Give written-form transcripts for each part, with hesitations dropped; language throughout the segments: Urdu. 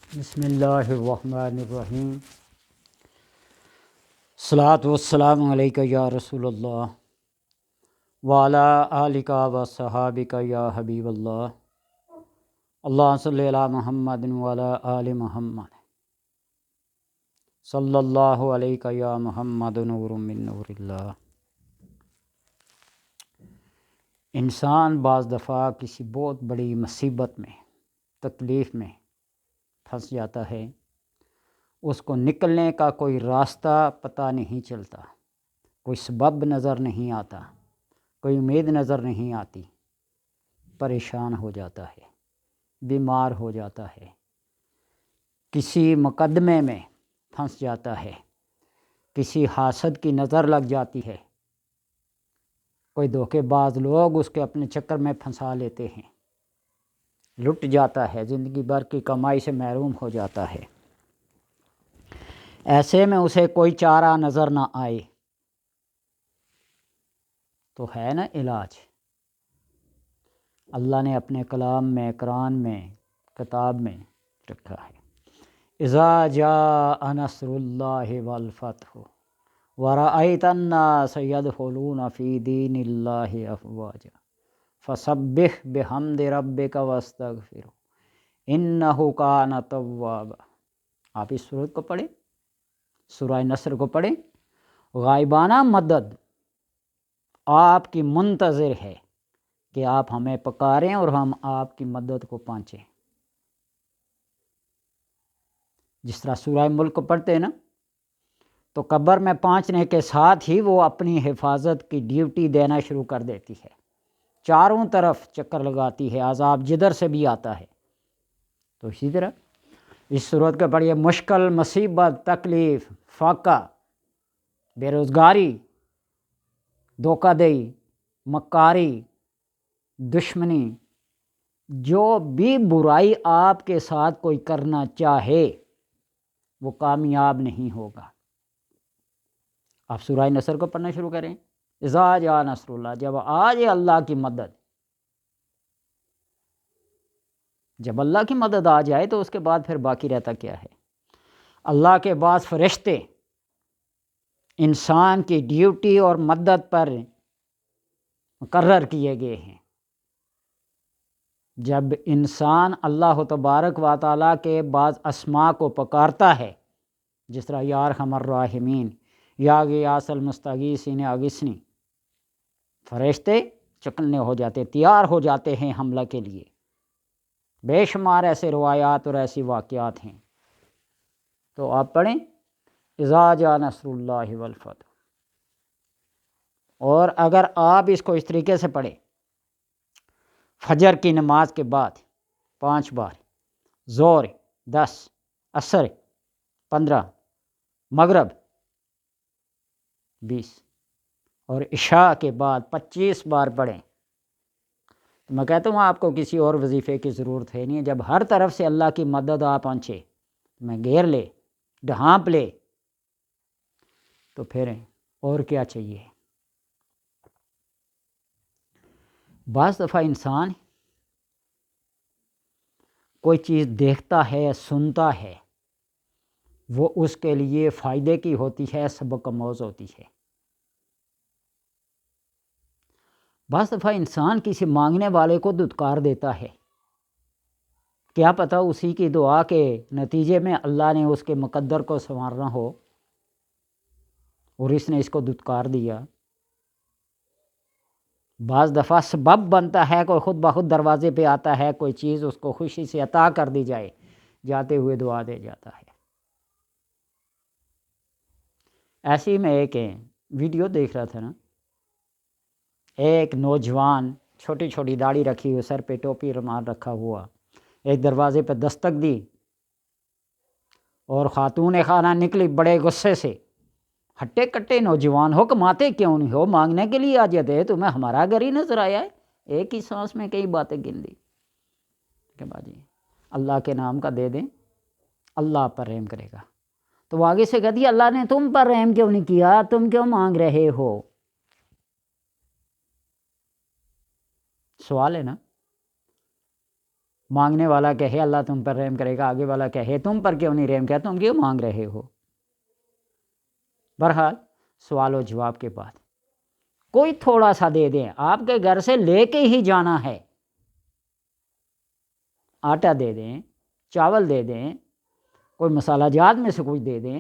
بسم اللہ الرحمن الرحیم۔ الصلاۃ والسلام علیکہ یا رسول اللہ وعلی آلک و صحابک یا حبیب اللہ۔ اللہ صلی علی محمد وعلی آل محمد صلی اللہ علیہ یا محمد نور من نور اللہ۔ انسان بعض دفعہ کسی بہت بڑی مصیبت میں، تکلیف میں پھنس جاتا ہے، اس کو نکلنے کا کوئی راستہ پتہ نہیں چلتا، کوئی سبب نظر نہیں آتا، کوئی امید نظر نہیں آتی، پریشان ہو جاتا ہے، بیمار ہو جاتا ہے، کسی مقدمے میں پھنس جاتا ہے، کسی حاسد کی نظر لگ جاتی ہے، کوئی دھوکے باز لوگ اس کے اپنے چکر میں پھنسا لیتے ہیں، لٹ جاتا ہے، زندگی بھر کی کمائی سے محروم ہو جاتا ہے۔ ایسے میں اسے کوئی چارہ نظر نہ آئے تو ہے نا علاج۔ اللہ نے اپنے کلام میں، قرآن میں، کتاب میں رکھا ہے، اذا جاء نصر اللہ والفتح ورأیت الناس یدخلون فی دین اللہ افواجا فسبح بحمد ربک واستغفرہ انہ کان توابا۔ آپ اس سورت کو پڑھیں، سورہ نصر کو پڑھیں۔ غائبانہ مدد آپ کی منتظر ہے کہ آپ ہمیں پکاریں اور ہم آپ کی مدد کو پہنچیں۔ جس طرح سورہ ملک کو پڑھتے ہیں نا، تو قبر میں پہنچنے کے ساتھ ہی وہ اپنی حفاظت کی ڈیوٹی دینا شروع کر دیتی ہے، چاروں طرف چکر لگاتی ہے، عذاب جدھر سے بھی آتا ہے۔ تو اسی طرح اس صورت کے پڑھیے، مشکل، مصیبت، تکلیف، فاقہ، بے روزگاری، دھوکہ دہی، مکاری، دشمنی، جو بھی برائی آپ کے ساتھ کوئی کرنا چاہے وہ کامیاب نہیں ہوگا۔ آپ سورہ نصر کو پڑھنا شروع کریں، اذا جاء نصر اللہ، جب آ جائے اللہ کی مدد۔ جب اللہ کی مدد آ جائے تو اس کے بعد پھر باقی رہتا کیا ہے؟ اللہ کے بعض فرشتے انسان کی ڈیوٹی اور مدد پر مقرر کیے گئے ہیں۔ جب انسان اللہ تبارک و تعالیٰ کے بعض اسماء کو پکارتا ہے، جس طرح یا ارحم الراحمین، یا غیاث المستغیثین اغثنی، فرشتے چکنے ہو جاتے، تیار ہو جاتے ہیں حملہ کے لیے۔ بے شمار ایسے روایات اور ایسی واقعات ہیں۔ تو آپ پڑھیں، اذا جاء نصر اللہ والفتح۔ اور اگر آپ اس کو اس طریقے سے پڑھیں، فجر کی نماز کے بعد 5 بار، ظہر 10، عصر 15، مغرب 20 اور عشاء کے بعد 25 بار پڑھیں، تو میں کہتا ہوں آپ کو کسی اور وظیفے کی ضرورت ہے نہیں۔ جب ہر طرف سے اللہ کی مدد آ پہنچے، میں گھیر لے، ڈھانپ لے، تو پھر اور کیا چاہیے؟ بعض دفعہ انسان کوئی چیز دیکھتا ہے، سنتا ہے، وہ اس کے لیے فائدے کی ہوتی ہے، سبق آموز ہوتی ہے۔ بعض دفعہ انسان کسی مانگنے والے کو دھتکار دیتا ہے، کیا پتہ اسی کی دعا کے نتیجے میں اللہ نے اس کے مقدر کو سنوارنا ہو اور اس نے اس کو دھتکار دیا۔ بعض دفعہ سبب بنتا ہے، کوئی خود بخود دروازے پہ آتا ہے، کوئی چیز اس کو خوشی سے عطا کر دی جائے، جاتے ہوئے دعا دے جاتا ہے۔ ایسی میں ایک ویڈیو دیکھ رہا تھا نا، ایک نوجوان چھوٹی چھوٹی داڑھی رکھی ہوئی، سر پہ ٹوپی رومال رکھا ہوا، ایک دروازے پہ دستک دی اور خاتون خانہ نکلی بڑے غصے سے، ہٹے کٹے نوجوان ہو، کماتے کیوں نہیں ہو، مانگنے کے لیے آ جاتے، تمہیں ہمارا گھر ہی نظر آیا ہے۔ ایک ہی سانس میں کئی باتیں گن دی کہ باجی اللہ کے نام کا دے دیں، اللہ پر رحم کرے گا۔ تو وہ آگے سے کہتی ہے، اللہ نے تم پر رحم کیوں نہیں کیا، تم کیوں مانگ رہے ہو؟ سوال ہے نا۔ مانگنے والا کہے اللہ تم پر رحم کرے گا، آگے والا کہے تم پر کیوں نہیں رحم کیا، تم کیوں مانگ رہے ہو؟ بہرحال سوال و جواب کے بعد کوئی تھوڑا سا دے دیں، آپ کے گھر سے لے کے ہی جانا ہے، آٹا دے دیں، چاول دے دیں، کوئی مسالہ جات میں سے کچھ دے دیں۔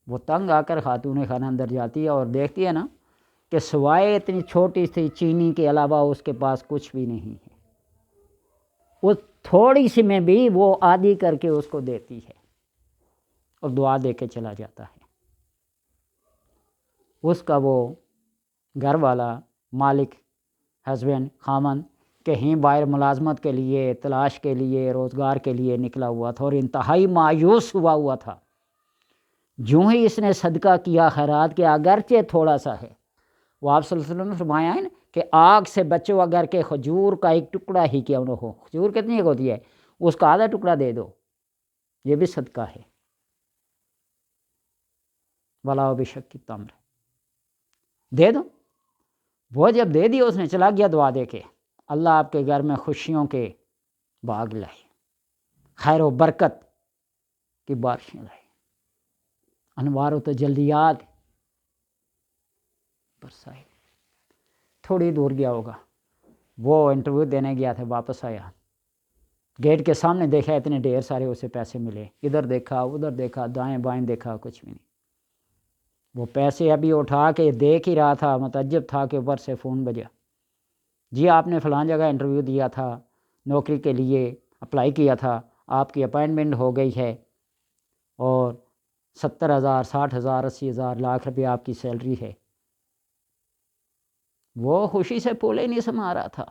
وہ تنگ آ کر خاتون خانہ اندر جاتی ہے اور دیکھتی ہے نا کہ سوائے اتنی چھوٹی سی چینی کے علاوہ اس کے پاس کچھ بھی نہیں ہے، وہ تھوڑی سی میں بھی وہ آدھی کر کے اس کو دیتی ہے اور دعا دے کے چلا جاتا ہے۔ اس کا وہ گھر والا، مالک، ہسبینڈ، خامن کہیں باہر ملازمت کے لیے، تلاش کے لیے، روزگار کے لیے نکلا ہوا تھا اور انتہائی مایوس ہوا تھا۔ جو ہی اس نے صدقہ کیا، خیرات کیا، اگرچہ تھوڑا سا ہے، وہ آپ صلی اللہ علیہ وسلم نے فرمایا ہے نا کہ آگ سے بچو اگر کہ کھجور کا ایک ٹکڑا ہی کیوں نہ ہو، کھجور کتنی ایک ہوتی ہے، اس کا آدھا ٹکڑا دے دو، یہ بھی صدقہ ہے۔ وَلَوْ بِشَقِّ التَّمْرِ، دے دو۔ وہ جب دے دیا اس نے، چلا گیا دعا دے کے، اللہ آپ کے گھر میں خوشیوں کے باغ لائے، خیر و برکت کی بارشیں لائے، انوار و تجلیات برسائے۔ تھوڑی دور گیا ہوگا، وہ انٹرویو دینے گیا تھا، واپس آیا، گیٹ کے سامنے دیکھا اتنے ڈھیر سارے اسے پیسے ملے، ادھر دیکھا ادھر دیکھا، دائیں بائیں دیکھا، کچھ بھی نہیں۔ وہ پیسے ابھی اٹھا کے دیکھ ہی رہا تھا، متعجب تھا کہ اوپر سے فون بجا، جی آپ نے فلاں جگہ انٹرویو دیا تھا، نوکری کے لیے اپلائی کیا تھا، آپ کی اپائنٹمنٹ ہو گئی ہے اور 70,000، 60,000، 80,000، لاکھ روپے آپ کی سیلری ہے۔ وہ خوشی سے پھولے نہیں سما رہا تھا۔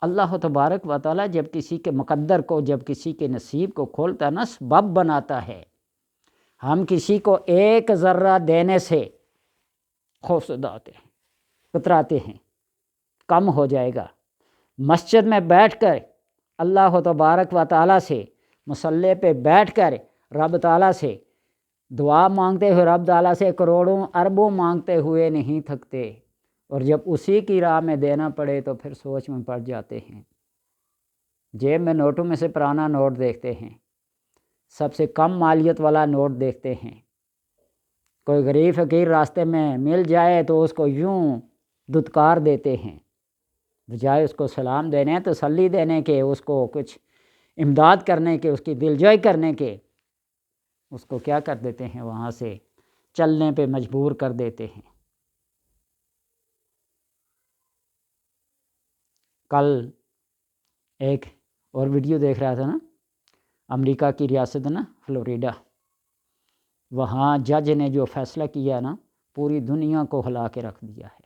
اللہ تبارک و تعالیٰ جب کسی کے مقدر کو، جب کسی کے نصیب کو کھولتا ہے نا، سبب بناتا ہے۔ ہم کسی کو ایک ذرہ دینے سے خوفزدہ ہوتے ہیں، کتراتے ہیں، کم ہو جائے گا۔ مسجد میں بیٹھ کر اللہ تبارک و تعالیٰ سے، مصلی پہ بیٹھ کر رب تعالیٰ سے دعا مانگتے ہوئے، رب تعالیٰ سے کروڑوں اربوں مانگتے ہوئے نہیں تھکتے، اور جب اسی کی راہ میں دینا پڑے تو پھر سوچ میں پڑ جاتے ہیں۔ جیب میں نوٹوں میں سے پرانا نوٹ دیکھتے ہیں، سب سے کم مالیت والا نوٹ دیکھتے ہیں، کوئی غریب فقیر راستے میں مل جائے تو اس کو یوں دھتکار دیتے ہیں، بجائے اس کو سلام دینے، تسلی دینے کے، اس کو کچھ امداد کرنے کے، اس کی دلجوئی کرنے کے، اس کو کیا کر دیتے ہیں، وہاں سے چلنے پہ مجبور کر دیتے ہیں۔ کل ایک اور ویڈیو دیکھ رہا تھا نا، امریکہ کی ریاست نا فلوریڈا، وہاں جج نے جو فیصلہ کیا نا، پوری دنیا کو ہلا کے رکھ دیا ہے۔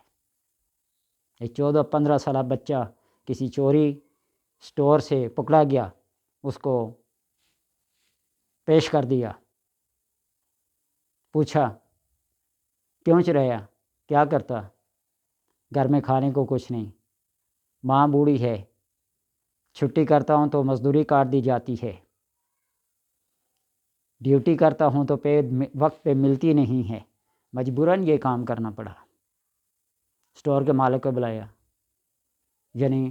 ایک 14-15 سالہ بچہ کسی چوری سٹور سے پکڑا گیا، اس کو پیش کر دیا، پوچھا کیوں چرایا، کیا کرتا، گھر میں کھانے کو کچھ نہیں، ماں بوڑھی ہے، چھٹی کرتا ہوں تو مزدوری کاٹ دی جاتی ہے، ڈیوٹی کرتا ہوں تو پے وقت پہ ملتی نہیں ہے، مجبوراً یہ کام کرنا پڑا۔ سٹور کے مالک کو بلایا، یعنی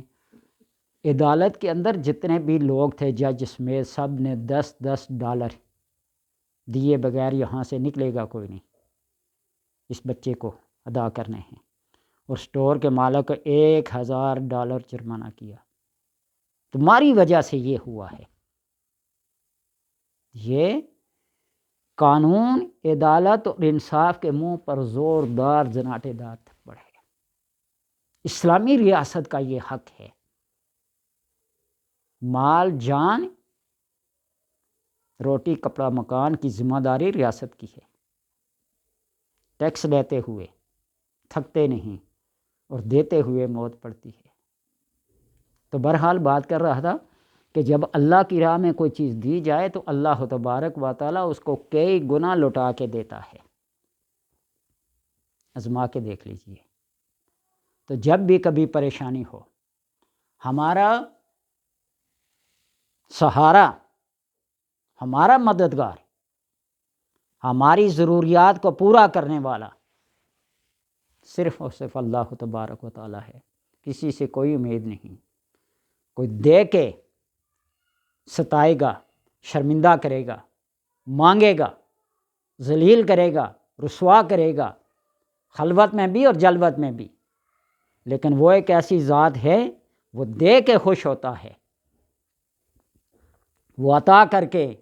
عدالت کے اندر جتنے بھی لوگ تھے، جج سمیت، سب نے $10 دیے بغیر یہاں سے نکلے گا کوئی نہیں، اس بچے کو ادا کرنے ہیں، اور سٹور کے مالک کو $1,000 جرمانہ کیا۔ تمہاری وجہ سے یہ ہوا ہے۔ یہ قانون، عدالت اور انصاف کے منہ پر زوردار زناٹے دار تھپڑ ہے۔ اسلامی ریاست کا یہ حق ہے۔ مال جان، روٹی کپڑا مکان کی ذمہ داری ریاست کی ہے۔ ٹیکس لیتے ہوئے تھکتے نہیں اور دیتے ہوئے موت پڑتی ہے۔ تو بہرحال بات کر رہا تھا کہ جب اللہ کی راہ میں کوئی چیز دی جائے تو اللہ تبارک و تعالیٰ اس کو کئی گنا لوٹا کے دیتا ہے۔ آزما کے دیکھ لیجئے۔ تو جب بھی کبھی پریشانی ہو، ہمارا سہارا، ہمارا مددگار، ہماری ضروریات کو پورا کرنے والا صرف اور صرف اللہ تبارک و تعالیٰ ہے۔ کسی سے کوئی امید نہیں۔ کوئی دے کے ستائے گا، شرمندہ کرے گا، مانگے گا، ذلیل کرے گا، رسوا کرے گا، خلوت میں بھی اور جلوت میں بھی، لیکن وہ ایک ایسی ذات ہے وہ دے کے خوش ہوتا ہے، وہ عطا کر کے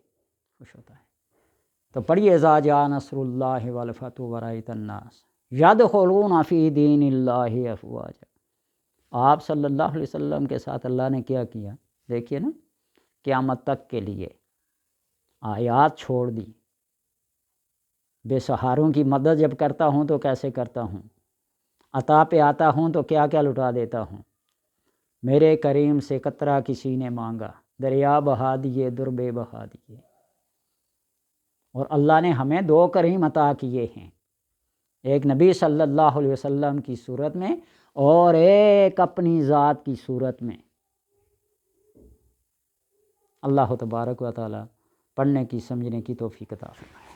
خوش ہوتا ہے۔ تو پڑھیے اذا جاء نصر اللہ والفتح ورأیت الناس یدخلون فی دین اللہ افواجا۔ آپ صلی اللہ علیہ وسلم کے ساتھ اللہ نے کیا کیا، دیکھیے نا، قیامت تک کے لیے آیات چھوڑ دی۔ بے سہاروں کی مدد جب کرتا ہوں تو کیسے کرتا ہوں، عطا پہ آتا ہوں تو کیا کیا لٹا دیتا ہوں۔ میرے کریم سے قطرہ کسی نے مانگا، دریا بہا دیے، دربے بہا دیے۔ اور اللہ نے ہمیں دو کریم عطا کیے ہیں، ایک نبی صلی اللہ علیہ وسلم کی صورت میں اور ایک اپنی ذات کی صورت میں۔ اللہ تبارک و تعالی پڑھنے کی، سمجھنے کی توفیق عطا فرمائے۔